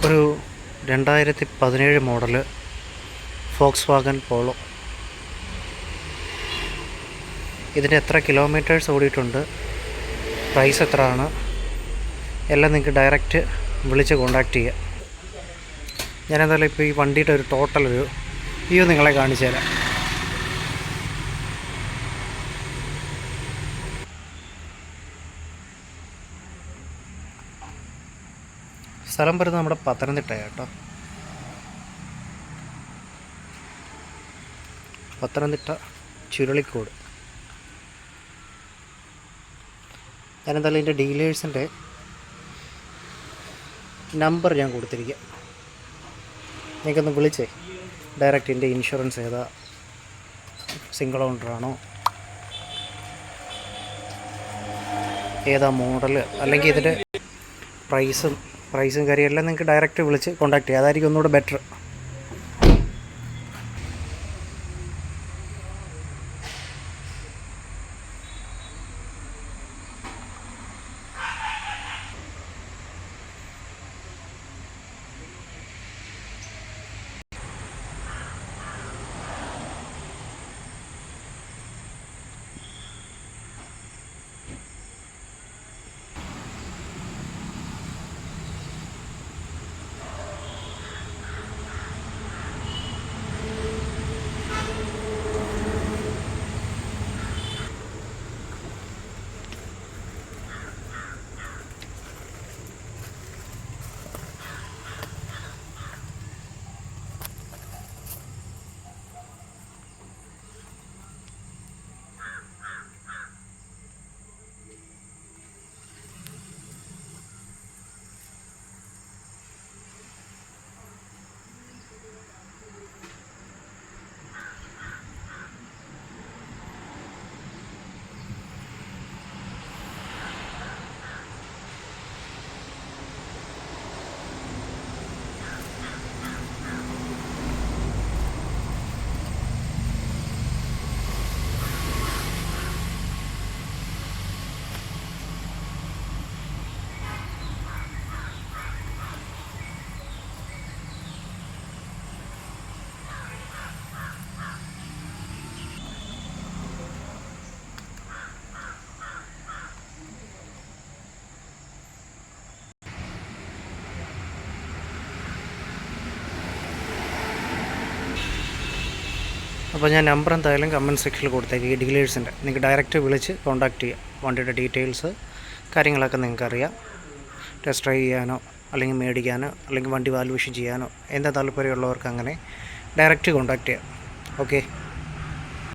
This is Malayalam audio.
ഒരു 2017 മോഡല് ഫോക്സ് വാഗൺ പോളോ. ഇതിൻ്റെ എത്ര കിലോമീറ്റേഴ്സ് ഓടിയിട്ടുണ്ട്, പ്രൈസ് എത്രയാണ്, എല്ലാം നിങ്ങൾക്ക് ഡയറക്റ്റ് വിളിച്ച് കോണ്ടാക്റ്റ് ചെയ്യാം. ഞാനെന്തായാലും ഇപ്പോൾ ഈ വണ്ടിയുടെ ഒരു ടോട്ടൽ ഒരു വ്യൂ നിങ്ങളെ കാണിച്ചു തരാം. സ്ഥലം വരുന്നത് നമ്മുടെ പത്തനംതിട്ടയാണ് കേട്ടോ. പത്തനംതിട്ട ചുരുളിക്കോട്. ഞാനെന്തായാലും ഇതിൻ്റെ ഡീലേഴ്സിൻ്റെ നമ്പർ ഞാൻ കൊടുത്തിരിക്കാം. നിങ്ങൾക്കൊന്ന് വിളിച്ചേ ഡയറക്റ്റ് ഇതിൻ്റെ ഇൻഷുറൻസ് ഏതാ, സിംഗിൾ ഓണറാണോ, ഏതാ മോഡൽ, അല്ലെങ്കിൽ ഇതിൻ്റെ പ്രൈസും കാര്യമെല്ലാം നിങ്ങൾക്ക് ഡയറക്റ്റ് വിളിച്ച് കോൺടാക്റ്റ് ചെയ്യാം. അതായിരിക്കും ഒന്നുകൂടെ ബെറ്റർ. അപ്പോൾ ഞാൻ നമ്പർ എന്തായാലും കമൻറ്റ് സെക്ഷനിൽ കൊടുത്തേക്ക്, ഈ ഡീലേഴ്സിൻ്റെ. നിങ്ങൾക്ക് ഡയറക്റ്റ് വിളിച്ച് കോൺടാക്റ്റ് ചെയ്യാം. വണ്ടിയുടെ ഡീറ്റെയിൽസ് കാര്യങ്ങളൊക്കെ നിങ്ങൾക്ക് അറിയാം. ടെസ്റ്റ് ഡ്രൈവ് ചെയ്യാനോ അല്ലെങ്കിൽ മേടിക്കാനോ അല്ലെങ്കിൽ വണ്ടി വാല്യുവേഷൻ ചെയ്യാനോ എന്താ താല്പര്യമുള്ളവർക്ക് അങ്ങനെ ഡയറക്റ്റ് കോൺടാക്റ്റ് ചെയ്യാം. ഓക്കെ.